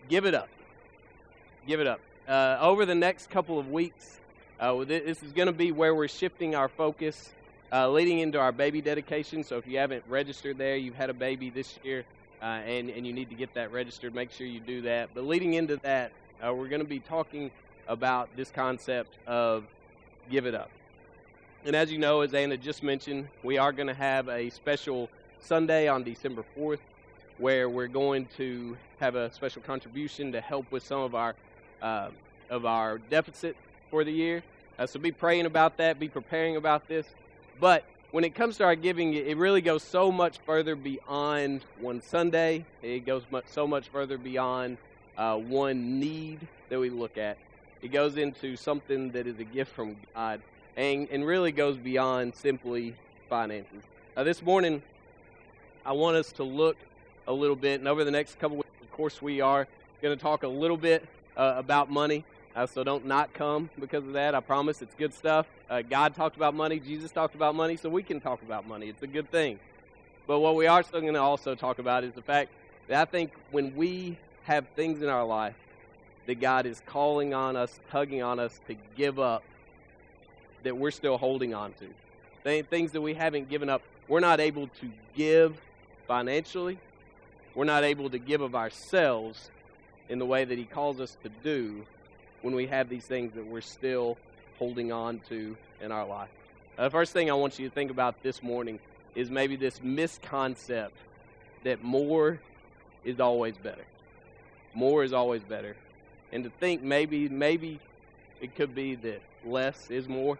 give it up. Give it up. Over the next couple of weeks, this is going to be where we're shifting our focus, leading into our baby dedication. So if you haven't registered there, you've had a baby this year, and you need to get that registered, make sure you do that. But leading into that, we're going to be talking about this concept of give it up. And as you know, as Anna just mentioned, we are going to have a special Sunday on December 4th where we're going to have a special contribution to help with some of our deficit for the year. So be praying about that, be preparing about this. But when it comes to our giving, it really goes so much further beyond one Sunday. It goes so much further beyond one need that we look at. It goes into something that is a gift from God and really goes beyond simply finances. This morning, I want us to look a little bit, and over the next couple weeks, of course, we are going to talk a little bit about money. So don't not come because of that. I promise it's good stuff. God talked about money. Jesus talked about money, so we can talk about money. It's a good thing. But what we are still going to also talk about is the fact that I think when we have things in our life that God is calling on us, tugging on us to give up, that we're still holding on to. Things that we haven't given up. We're not able to give financially. We're not able to give of ourselves in the way that He calls us to do when we have these things that we're still holding on to in our life. The first thing I want you to think about this morning is maybe this misconcept that more is always better. More is always better. And to think maybe it could be that less is more.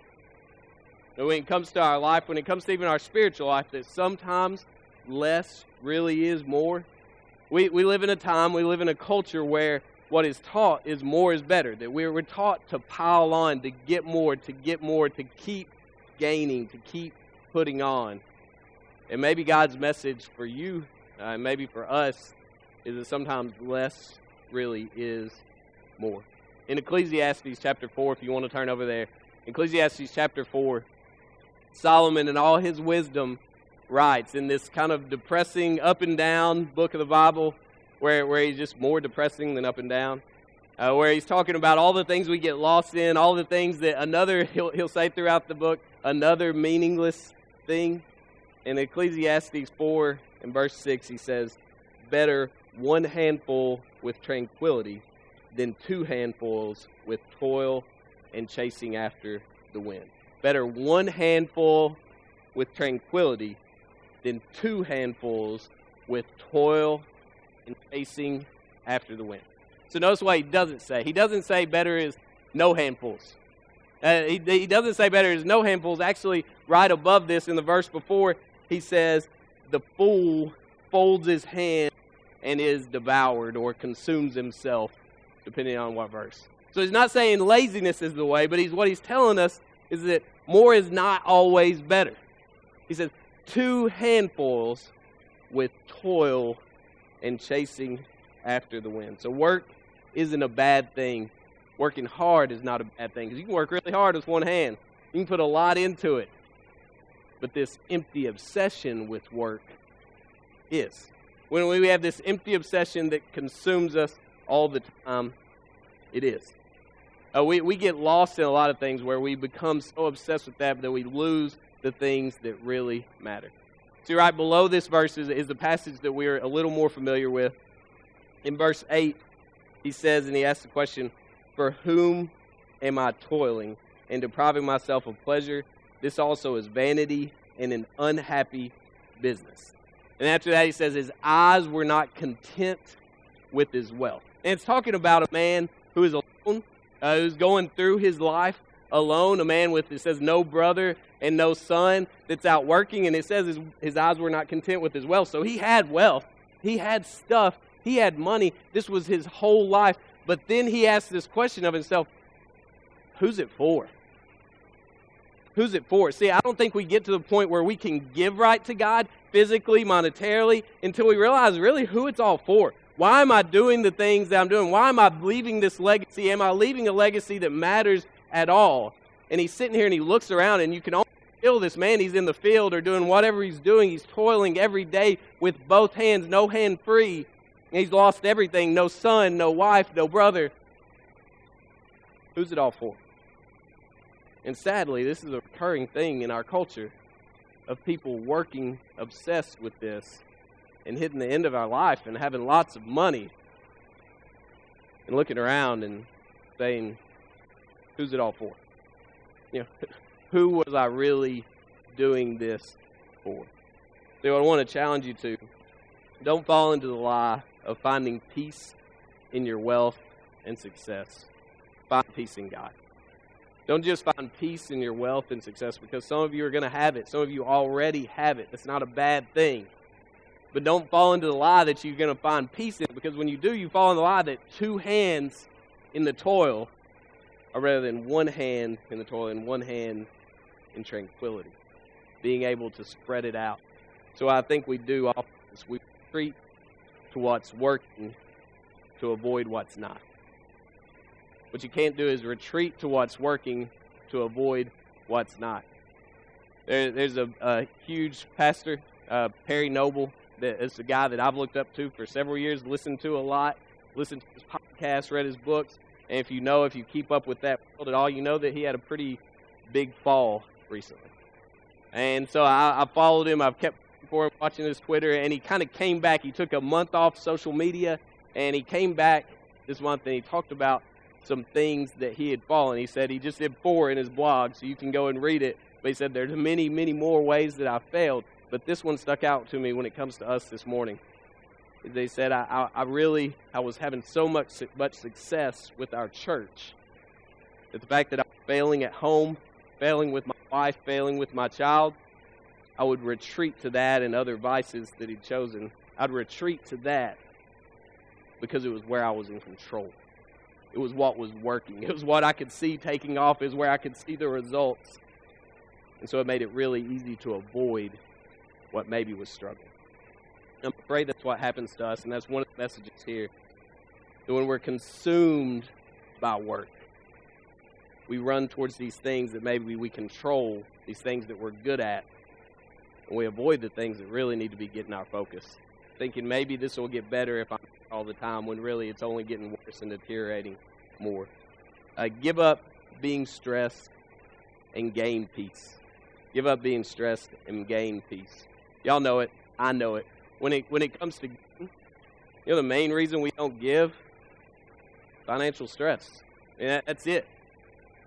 And when it comes to our life, when it comes to even our spiritual life, that sometimes less really is more. We live in a time, we live in a culture where what is taught is more is better. That we're taught to pile on, to get more, to keep gaining, to keep putting on. And maybe God's message for you, maybe for us, is that sometimes less really is more. In Ecclesiastes chapter 4, if you want to turn over there, Ecclesiastes chapter 4, Solomon in all his wisdom writes in this kind of depressing up and down book of the Bible, where he's just more depressing than up and down, where he's talking about all the things we get lost in, all the things that he'll say throughout the book, another meaningless thing. In Ecclesiastes 4 and verse 6, he says, better one handful with tranquility than two handfuls with toil and chasing after the wind. Better one handful with tranquility than two handfuls with toil and chasing after the wind. So notice what he doesn't say. He doesn't say better is no handfuls. He doesn't say better is no handfuls. Actually, right above this in the verse before, he says the fool folds his hand and is devoured or consumes himself, depending on what verse. So he's not saying laziness is the way, but what he's telling us is that more is not always better. He says two handfuls with toil and chasing after the wind. So work isn't a bad thing. Working hard is not a bad thing, because you can work really hard with one hand. You can put a lot into it. But this empty obsession with work is. When we have this empty obsession that consumes us all the time, it is. We get lost in a lot of things where we become so obsessed with that we lose the things that really matter. See, right below this verse is the passage that we're a little more familiar with. In verse 8, he says, and he asks the question, for whom am I toiling and depriving myself of pleasure? This also is vanity and an unhappy business. And after that, he says, his eyes were not content with his wealth. And it's talking about a man who is alone, who's going through his life alone, a man with, it says, no brother and no son that's out working. And it says his eyes were not content with his wealth. So he had wealth. He had stuff. He had money. This was his whole life. But then he asked this question of himself, who's it for? Who's it for? See, I don't think we get to the point where we can give right to God physically, monetarily, until we realize really who it's all for. Why am I doing the things that I'm doing? Why am I leaving this legacy? Am I leaving a legacy that matters at all? And he's sitting here and he looks around and you can almost feel this man. He's in the field or doing whatever he's doing. He's toiling every day with both hands, no hand free. He's lost everything, no son, no wife, no brother. Who's it all for? And sadly, this is a recurring thing in our culture of people working obsessed with this and hitting the end of our life and having lots of money and looking around and saying, who's it all for? You know, who was I really doing this for? So I want to challenge you to don't fall into the lie of finding peace in your wealth and success. Find peace in God. Don't just find peace in your wealth and success, because some of you are going to have it. Some of you already have it. That's not a bad thing. But don't fall into the lie that you're going to find peace in it, because when you do, you fall in the lie that two hands in the toil are rather than one hand in the toil and one hand in tranquility, being able to spread it out. So I think we do often is we retreat to what's working to avoid what's not. What you can't do is retreat to what's working to avoid what's not. There's a huge pastor, Perry Noble, that is a guy that I've looked up to for several years, listened to a lot, listened to his podcast, read his books. And if you keep up with that world at all, you know that he had a pretty big fall recently. And so I followed him. I've kept for him watching his Twitter, and he kind of came back. He took a month off social media, and he came back this month, and he talked about some things that he had fallen. He said he just did 4 in his blog, so you can go and read it. But he said there's many, many more ways that I failed, but this one stuck out to me when it comes to us this morning. They said I was having so much success with our church that the fact that I was failing at home, failing with my wife, failing with my child, I would retreat to that and other vices that he'd chosen. I'd retreat to that because it was where I was in control. It was what was working. It was what I could see taking off. It was where I could see the results. And so it made it really easy to avoid what maybe was struggling. I'm afraid that's what happens to us, and that's one of the messages here. That when we're consumed by work, we run towards these things that maybe we control, these things that we're good at, and we avoid the things that really need to be getting our focus, thinking maybe this will get better if I'm all the time, when really it's only getting worse and deteriorating more. Give up being stressed and gain peace. Give up being stressed and gain peace. Y'all know it. I know it. When it comes to giving, the main reason we don't give, financial stress. And that's it.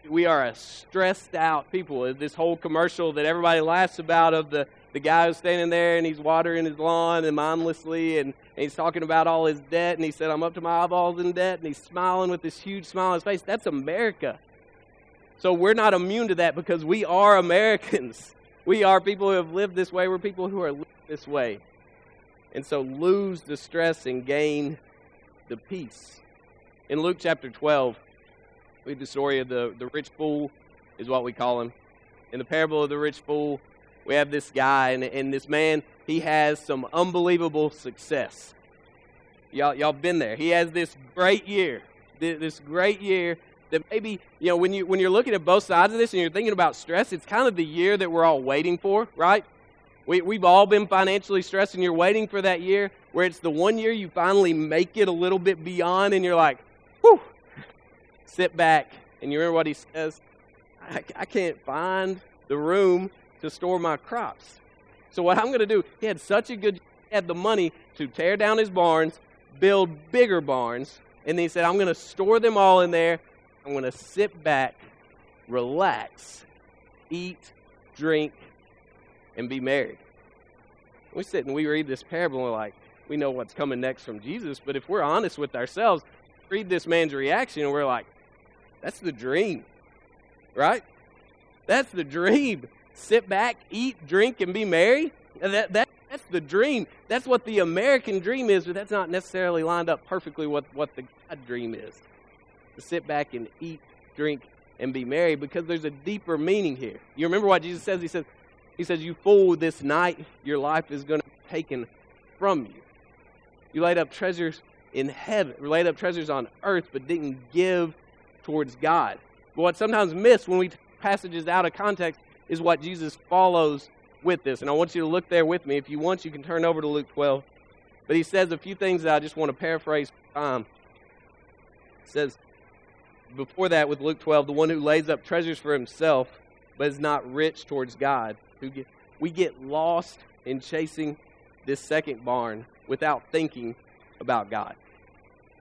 We are a stressed out people. This whole commercial that everybody laughs about of the guy who's standing there and he's watering his lawn and mindlessly and he's talking about all his debt, and he said, I'm up to my eyeballs in debt, and he's smiling with this huge smile on his face. That's America. So we're not immune to that because we are Americans. We are people who have lived this way. We're people who are living this way. And so lose the stress and gain the peace. In Luke chapter 12, we read the story of the rich fool, is what we call him. In the parable of the rich fool, we have this guy, and this man, he has some unbelievable success. Y'all been there. He has this great year, that maybe, when you're looking at both sides of this and you're thinking about stress, it's kind of the year that we're all waiting for, right? We've all been financially stressed, and you're waiting for that year where it's the one year you finally make it a little bit beyond, and you're like, whew, sit back. And you remember what he says? I can't find the room to store my crops. So what I'm going to do, he had the money to tear down his barns, build bigger barns, and then he said, I'm going to store them all in there. I'm going to sit back, relax, eat, drink, and be merry. We sit and we read this parable and we're like, we know what's coming next from Jesus, but if we're honest with ourselves, read this man's reaction and we're like, that's the dream, right? That's the dream. Sit back, eat, drink, and be merry. That's the dream. That's what the American dream is, but that's not necessarily lined up perfectly with what the God dream is. To sit back and eat, drink, and be merry, because there's a deeper meaning here. You remember what Jesus says? He says, you fool, this night your life is going to be taken from you. You laid up treasures in heaven, laid up treasures on earth, but didn't give towards God. But what's sometimes missed when we take passages out of context is what Jesus follows with this. And I want you to look there with me. If you want, you can turn over to Luke 12. But he says a few things that I just want to paraphrase. He says, before that with Luke 12, the one who lays up treasures for himself, but is not rich towards God. We get lost in chasing this second barn without thinking about God.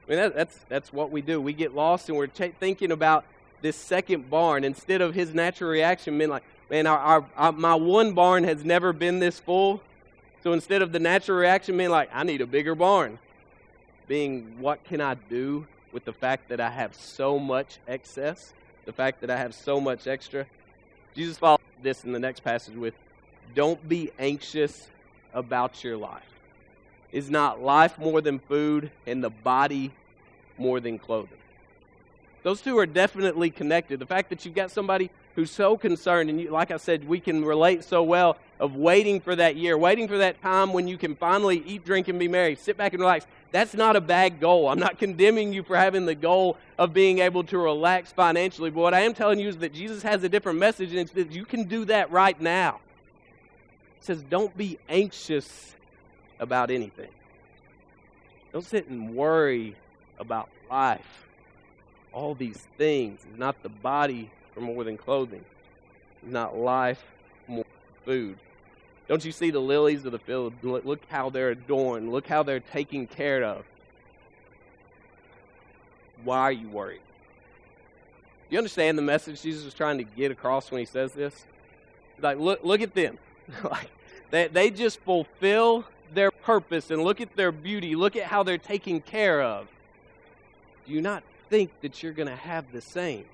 I mean, that's what we do. We get lost and we're thinking about this second barn instead of his natural reaction being like, man, my one barn has never been this full. So instead of the natural reaction being like, I need a bigger barn, being, what can I do with the fact that I have so much excess, the fact that I have so much extra? Jesus followed this in the next passage with, don't be anxious about your life. Is not life more than food, and the body more than clothing? Those two are definitely connected. The fact that you've got somebody who's so concerned, and like I said, we can relate so well, of waiting for that year, waiting for that time when you can finally eat, drink, and be merry, sit back and relax. That's not a bad goal. I'm not condemning you for having the goal of being able to relax financially, but what I am telling you is that Jesus has a different message, and it's that you can do that right now. He says, don't be anxious about anything. Don't sit and worry about life. All these things is not the body for more than clothing. It's not life more than food. Don't you see the lilies of the field? Look how they're adorned. Look how they're taken care of. Why are you worried? Do you understand the message Jesus was trying to get across when he says this? Like, look at them. Like, they just fulfill their purpose, and look at their beauty. Look at how they're taken care of. Do you not think that you're going to have the same?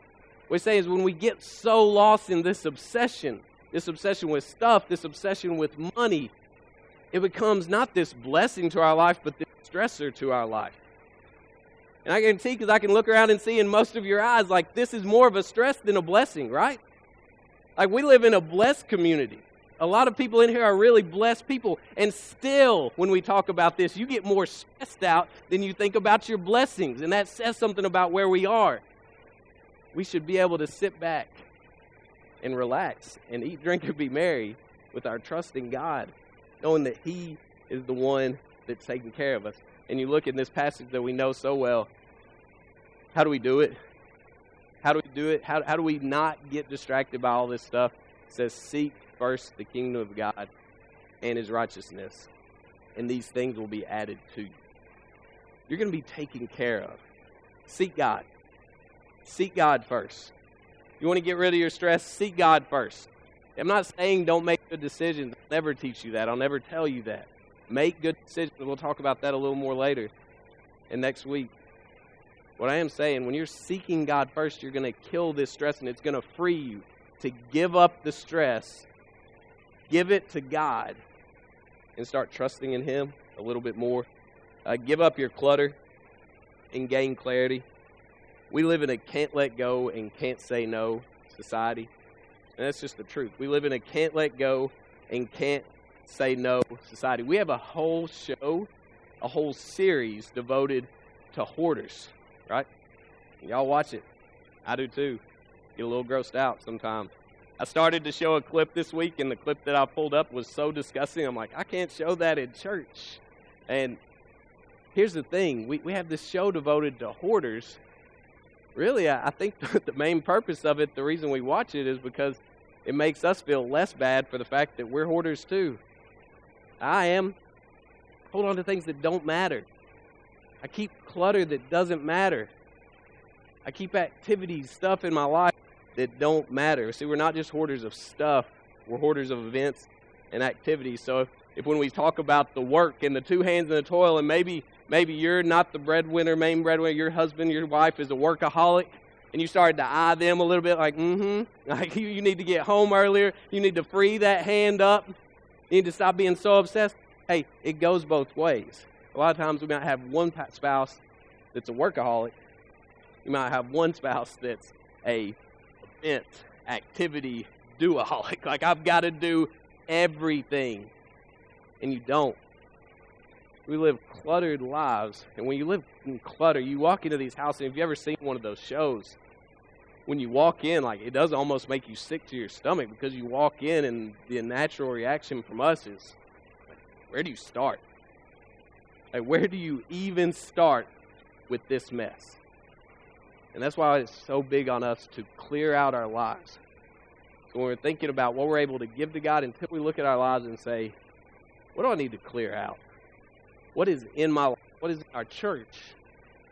What he's saying is when we get so lost in this obsession with stuff, this obsession with money, it becomes not this blessing to our life, but this stressor to our life. And I guarantee, because I can look around and see in most of your eyes, like this is more of a stress than a blessing, right? Like we live in a blessed community. A lot of people in here are really blessed people. And still, when we talk about this, you get more stressed out than you think about your blessings. And that says something about where we are. We should be able to sit back and relax and eat, drink, and be merry with our trust in God, knowing that He is the one that's taking care of us. And you look in this passage that we know so well. How do we do it? How do we do it? How do we not get distracted by all this stuff? It says, seek first the kingdom of God and His righteousness, and these things will be added to you. You're going to be taken care of. Seek God. Seek God first. You want to get rid of your stress? Seek God first. I'm not saying don't make good decisions. I'll never teach you that. I'll never tell you that. Make good decisions. We'll talk about that a little more later and next week. What I am saying, when you're seeking God first, you're going to kill this stress, and it's going to free you to give up the stress, give it to God, and start trusting in Him a little bit more. Give up your clutter and gain clarity. We live in a can't let go and can't say no society. And that's just the truth. We live in a can't let go and can't say no society. We have a whole show, a whole series devoted to hoarders, right? Y'all watch it. I do too. Get a little grossed out sometimes. I started to show a clip this week, and the clip that I pulled up was so disgusting. I'm like, I can't show that in church. And here's the thing. We have this show devoted to hoarders. Really, I think the main purpose of it, the reason we watch it, is because it makes us feel less bad for the fact that we're hoarders too. I am. Hold on to things that don't matter. I keep clutter that doesn't matter. I keep activities, stuff in my life that don't matter. See, we're not just hoarders of stuff. We're hoarders of events and activities. So if when we talk about the work and the two hands and the toil, and maybe you're not the main breadwinner, your husband, your wife is a workaholic, and you started to eye them a little bit like, like you need to get home earlier. You need to free that hand up. You need to stop being so obsessed. Hey, it goes both ways. A lot of times we might have one spouse that's a workaholic. You might have one spouse that's a event, activity, doaholic. Like, I've got to do everything. And you don't. We live cluttered lives. And when you live in clutter, you walk into these houses. And if you've ever seen one of those shows, when you walk in, like, it does almost make you sick to your stomach, because you walk in and the natural reaction from us is, like, where do you start? Like, where do you even start with this mess? And that's why it's so big on us to clear out our lives. So when we're thinking about what we're able to give to God, until we look at our lives and say, what do I need to clear out? What is in my life? What is in our church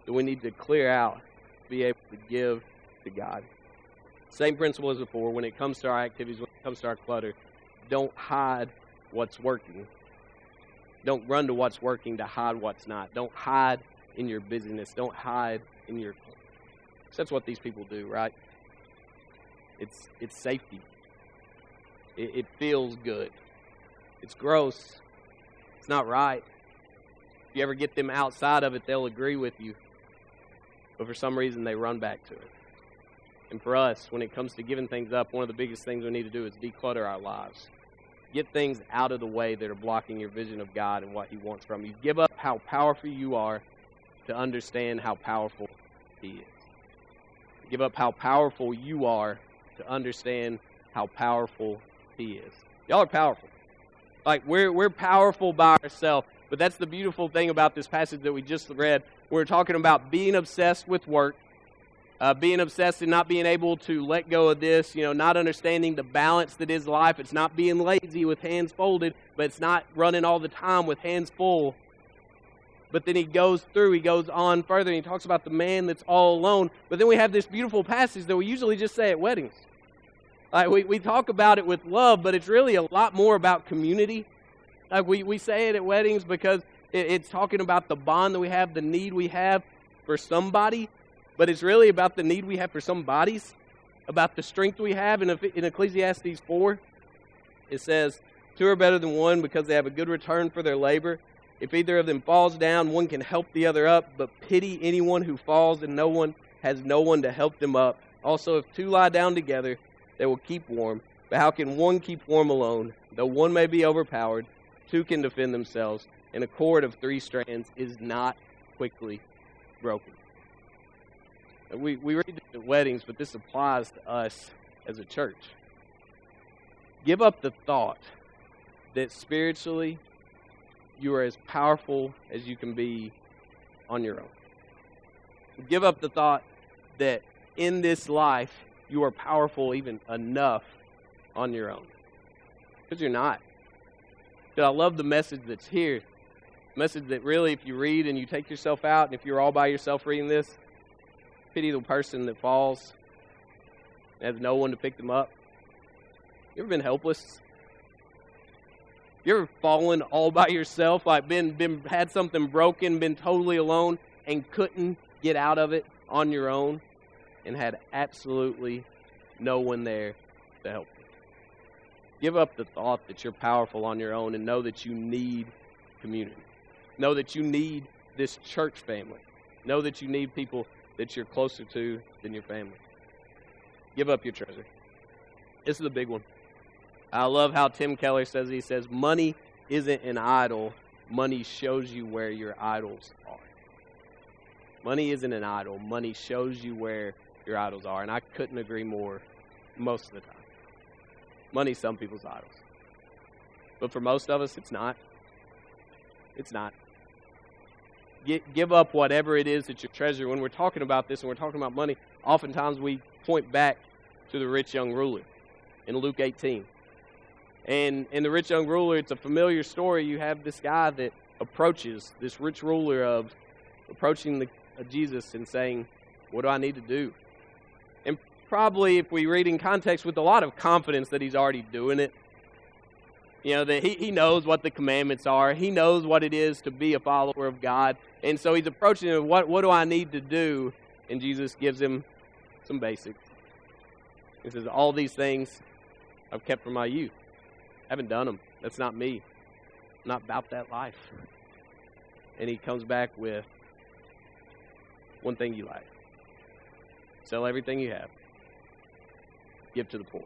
that we need to clear out to be able to give to God? Same principle as before. When it comes to our activities, when it comes to our clutter, don't hide what's working. Don't run to what's working to hide what's not. Don't hide in your busyness. Don't hide in your... That's what these people do, right? It's safety. It feels good. It's gross. It's not right. If you ever get them outside of it, they'll agree with you. But for some reason, they run back to it. And for us, when it comes to giving things up, one of the biggest things we need to do is declutter our lives. Get things out of the way that are blocking your vision of God and what He wants from you. Give up how powerful you are to understand how powerful He is. Give up how powerful you are to understand how powerful He is. Y'all are powerful. Like, we're powerful by ourselves. But that's the beautiful thing about this passage that we just read. We're talking about being obsessed with work, being obsessed and not being able to let go of this, not understanding the balance that is life. It's not being lazy with hands folded, but it's not running all the time with hands full. But then he goes on further, and he talks about the man that's all alone. But then we have this beautiful passage that we usually just say at weddings. Like, we talk about it with love, but it's really a lot more about community. Like, we say it at weddings because it's talking about the bond that we have, the need we have for somebody, but it's really about the need we have for some bodies, about the strength we have. In Ecclesiastes 4, it says, 2 are better than one because they have a good return for their labor. If either of them falls down, one can help the other up, but pity anyone who falls and has no one to help them up. Also, if 2 lie down together, they will keep warm. But how can one keep warm alone? Though one may be overpowered, 2 can defend themselves, and a cord of 3 strands is not quickly broken. We read this at weddings, but this applies to us as a church. Give up the thought that spiritually you are as powerful as you can be on your own. Give up the thought that in this life you are powerful even enough on your own. Because you're not. But I love the message that's here. The message that really, if you read and you take yourself out, and if you're all by yourself reading this, pity the person that falls and has no one to pick them up. You ever been helpless? You ever fallen all by yourself, like had something broken, been totally alone, and couldn't get out of it on your own, and had absolutely no one there to help you? Give up the thought that you're powerful on your own, and know that you need community. Know that you need this church family. Know that you need people that you're closer to than your family. Give up your treasure. This is a big one. I love how Tim Keller says, he says, money isn't an idol. Money shows you where your idols are. Money isn't an idol. Money shows you where your idols are. And I couldn't agree more most of the time. Money's some people's idols. But for most of us, it's not. It's not. Give up whatever it is that you treasure. When we're talking about this and we're talking about money, oftentimes we point back to the rich young ruler in Luke 18. And in the rich young ruler, it's a familiar story. You have this guy that approaches, this rich ruler of approaching Jesus and saying, what do I need to do? And probably, if we read in context, with a lot of confidence that he's already doing it. That he knows what the commandments are. He knows what it is to be a follower of God. And so he's approaching him, what do I need to do? And Jesus gives him some basics. He says, all these things I've kept from my youth. I haven't done them. That's not me. I'm not about that life. And he comes back with one thing you like. Sell everything you have. Give to the poor.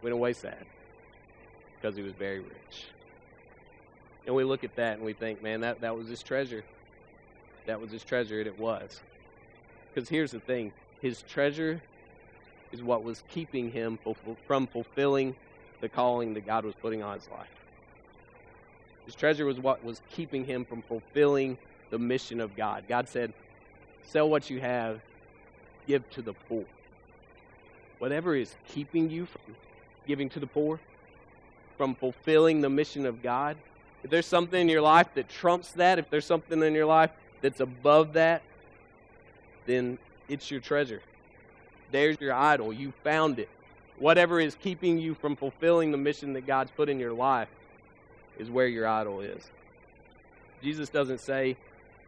Went away sad because he was very rich. And we look at that and we think, man, that was his treasure. That was his treasure, and it was. Because here's the thing. His treasure is what was keeping him from fulfilling the calling that God was putting on his life. His treasure was what was keeping him from fulfilling the mission of God. God said, sell what you have, give to the poor. Whatever is keeping you from giving to the poor, from fulfilling the mission of God, if there's something in your life that trumps that, if there's something in your life that's above that, then it's your treasure. There's your idol. You found it. Whatever is keeping you from fulfilling the mission that God's put in your life is where your idol is. Jesus doesn't say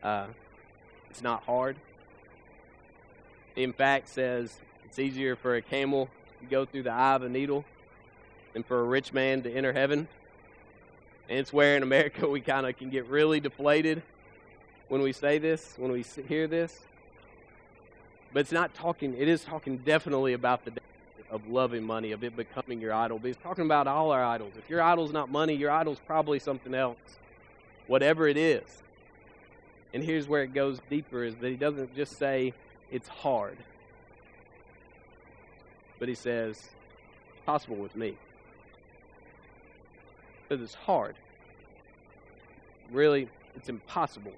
it's not hard. He, in fact, says it's easier for a camel to go through the eye of a needle than for a rich man to enter heaven. And it's where in America we kind of can get really deflated when we say this, when we hear this. But it is talking definitely about the of loving money, of it becoming your idol. But he's talking about all our idols. If your idol's not money, your idol's probably something else, whatever it is. And here's where it goes deeper, is that he doesn't just say it's hard, but he says it's possible with me. Because it's hard. Really, it's impossible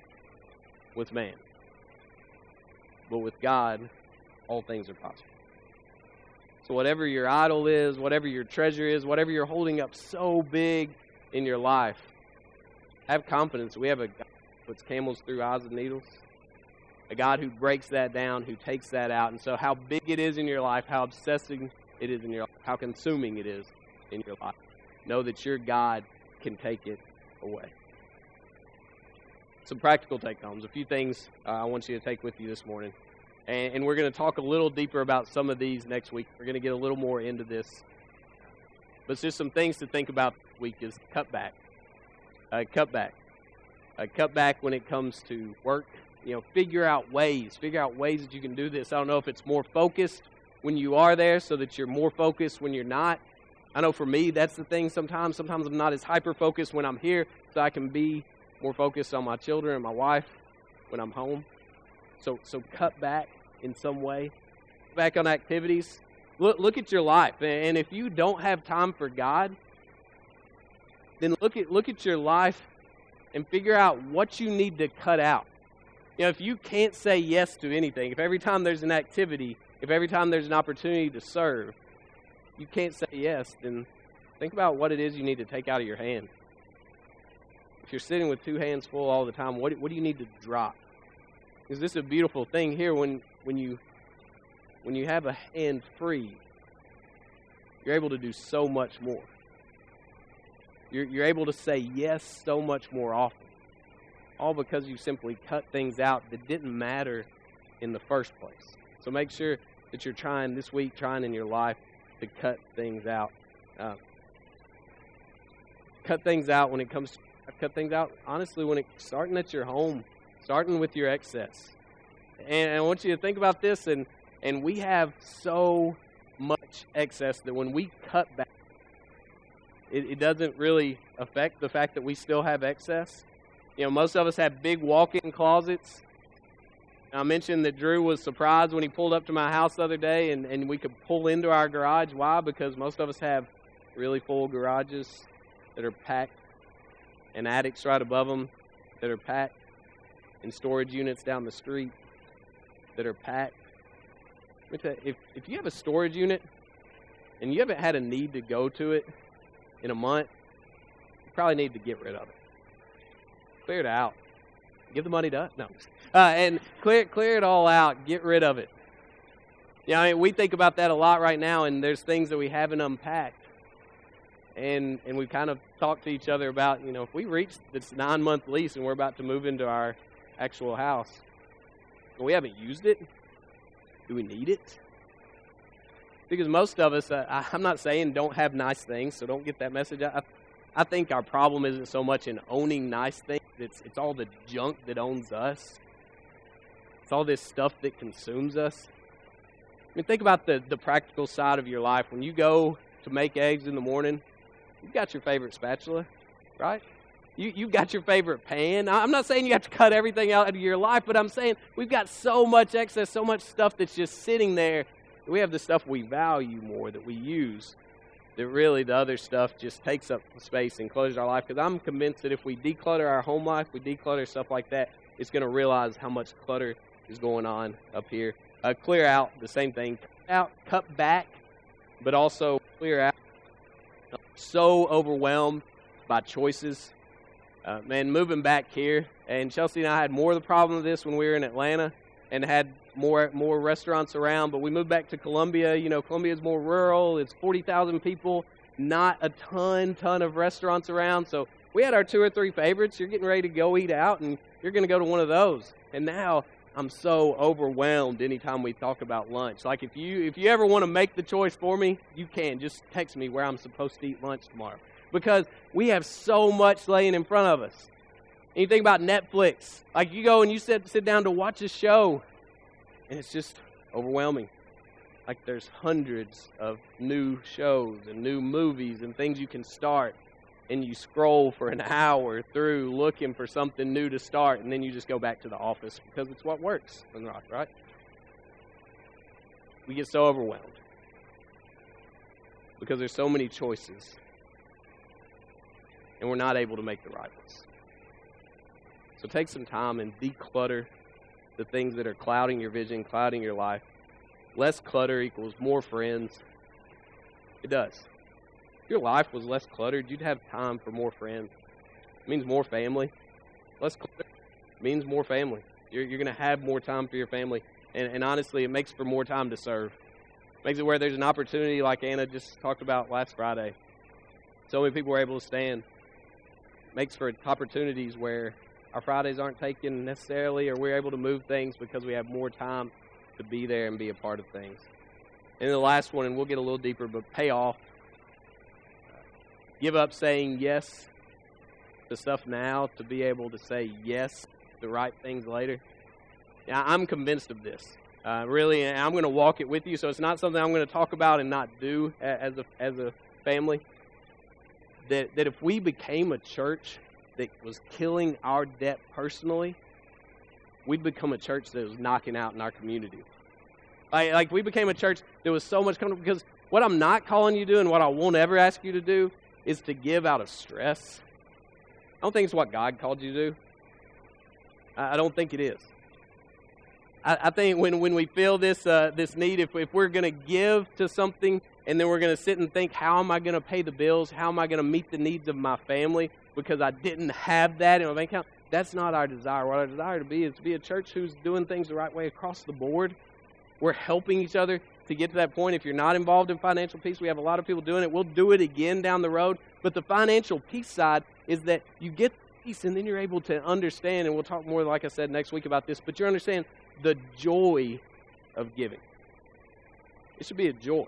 with man. But with God, all things are possible. So whatever your idol is, whatever your treasure is, whatever you're holding up so big in your life, have confidence. We have a God who puts camels through eyes of needles, a God who breaks that down, who takes that out. And so how big it is in your life, how obsessing it is in your life, how consuming it is in your life, know that your God can take it away. Some practical take-homes, a few things I want you to take with you this morning. And we're going to talk a little deeper about some of these next week. We're going to get a little more into this. But it's just some things to think about this week is cut back. Cut back when it comes to work. Figure out ways that you can do this. I don't know if it's more focused when you are there so that you're more focused when you're not. I know for me, that's the thing sometimes. Sometimes I'm not as hyper-focused when I'm here, so I can be more focused on my children and my wife when I'm home. So cut back in some way. Back on activities. Look at your life. And if you don't have time for God, then look at your life and figure out what you need to cut out. If you can't say yes to anything, if every time there's an activity, if every time there's an opportunity to serve, you can't say yes, then think about what it is you need to take out of your hand. If you're sitting with two hands full all the time, what do you need to drop? Because this is a beautiful thing here when you have a hand free, you're able to do so much more. You're able to say yes so much more often. All because you simply cut things out that didn't matter in the first place. So make sure that you're trying this week, trying in your life to cut things out. Cut things out when it comes to, cut things out, honestly, when it's starting at your home, starting with your excess. And I want you to think about this, and we have so much excess that when we cut back, it doesn't really affect the fact that we still have excess. Most of us have big walk-in closets. I mentioned that Drew was surprised when he pulled up to my house the other day and we could pull into our garage. Why? Because most of us have really full garages that are packed and attics right above them that are packed and storage units down the street that are packed. Let me tell you, if you have a storage unit and you haven't had a need to go to it in a month, you probably need to get rid of it. Clear it out. Give the money to us. No. And clear it all out. Get rid of it. We think about that a lot right now, and there's things that we haven't unpacked. And we kind of talk to each other about, if we reach this 9-month lease and we're about to move into our actual house, and we haven't used it, do we need it? Because most of us, I'm not saying don't have nice things, so don't get that message. I think our problem isn't so much in owning nice things. It's all the junk that owns us. It's all this stuff that consumes us. Think about the practical side of your life. When you go to make eggs in the morning, you've got your favorite spatula, right? You've got your favorite pan. I'm not saying you have to cut everything out of your life, but I'm saying we've got so much excess, so much stuff that's just sitting there. We have the stuff we value more that we use. that really the other stuff just takes up space and clutters our life. Because I'm convinced that if we declutter our home life, we declutter stuff like that, it's going to realize how much clutter is going on up here. Clear out, the same thing. Cut back, but also clear out. So overwhelmed by choices. Man, moving back here, and Chelsea and I had more of the problem of this when we were in Atlanta and had more restaurants around, but we moved back to Columbia. You know, Columbia is more rural. It's 40,000 people, not a ton of restaurants around. So we had our 2 or 3 favorites. You're getting ready to go eat out, and you're going to go to one of those. And now I'm so overwhelmed anytime we talk about lunch. Like if you ever want to make the choice for me, you can. Just text me where I'm supposed to eat lunch tomorrow. Because we have so much laying in front of us. And you think about Netflix. Like you go and you sit down to watch a show, and it's just overwhelming. Like there's hundreds of new shows and new movies and things you can start. And you scroll for an hour through looking for something new to start, and then you just go back to the office because it's what works in life, right? We get so overwhelmed because there's so many choices, and we're not able to make the right ones. So take some time and declutter the things that are clouding your vision, clouding your life. Less clutter equals more friends. It does. If your life was less cluttered, you'd have time for more friends. It means more family. Less clutter means more family. You're going to have more time for your family. And honestly, it makes for more time to serve. It makes it where there's an opportunity like Anna just talked about last Friday. So many people were able to stand. It makes for opportunities where our Fridays aren't taken necessarily, or we're able to move things because we have more time to be there and be a part of things. And the last one, and we'll get a little deeper, but pay off. Give up saying yes to stuff now to be able to say yes to the right things later. Now, I'm convinced of this. Really, and I'm going to walk it with you, so it's not something I'm going to talk about and not do as a family. That if we became a church that was killing our debt personally, we'd become a church that was knocking out in our community. Like we became a church that was so much comfortable, because what I'm not calling you to do and what I won't ever ask you to do is to give out of stress. I don't think it's what God called you to do. I don't think it is. I think when we feel this need, if we're going to give to something and then we're going to sit and think, how am I going to pay the bills? How am I going to meet the needs of my family because I didn't have that in my bank account? That's not our desire. What our desire is to be a church who's doing things the right way across the board. We're helping each other to get to that point. If you're not involved in financial peace, we have a lot of people doing it. We'll do it again down the road. But the financial peace side is that you get peace and then you're able to understand, and we'll talk more, like I said, next week about this, but you understand the joy of giving. It should be a joy.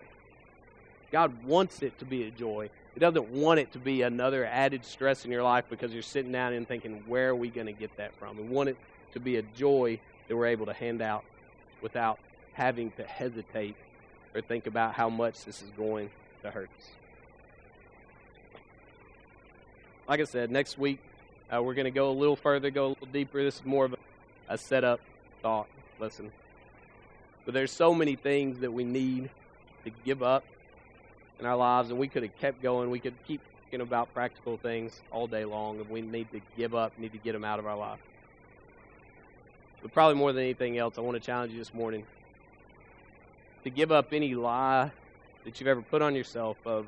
God wants it to be a joy. He doesn't want it to be another added stress in your life because you're sitting down and thinking, where are we going to get that from? We want it to be a joy that we're able to hand out without having to hesitate or think about how much this is going to hurt us. Like I said, next week we're going to go a little further, go a little deeper. This is more of a setup thought lesson. But there's so many things that we need to give up in our lives, and we could have kept going. We could keep thinking about practical things all day long, and we need to give up, need to get them out of our life. But probably more than anything else, I want to challenge you this morning to give up any lie that you've ever put on yourself or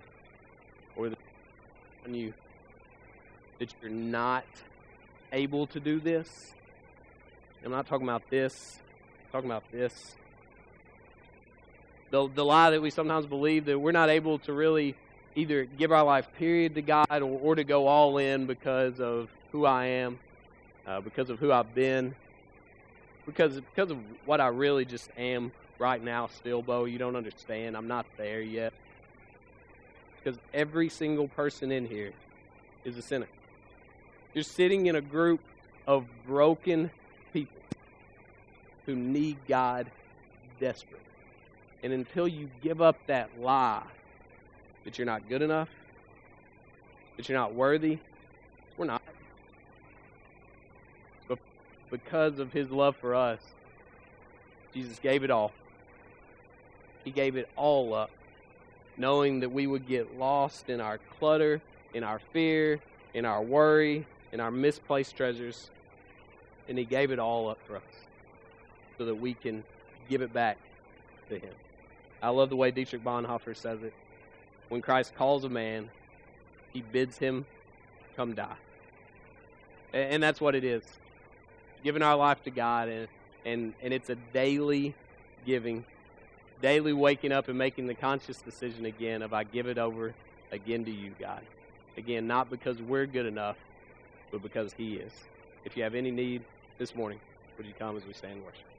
on you, that you're not able to do this. I'm not talking about this. I'm talking about this. The lie that we sometimes believe that we're not able to really either give our life period to God or to go all in because of who I am, because of who I've been, because of what I really just am right now still, Bo. You don't understand. I'm not there yet. Because every single person in here is a sinner. You're sitting in a group of broken people who need God desperately. And until you give up that lie that you're not good enough, that you're not worthy, we're not. But because of his love for us, Jesus gave it all. He gave it all up. knowing that we would get lost in our clutter, in our fear, in our worry, in our misplaced treasures. And he gave it all up for us so that we can give it back to him. I love the way Dietrich Bonhoeffer says it. When Christ calls a man, he bids him come die. And that's what it is. Giving our life to God, and it's a daily giving, daily waking up and making the conscious decision again of I give it over again to you, God. Again, not because we're good enough, but because he is. If you have any need this morning, would you come as we stand and worship?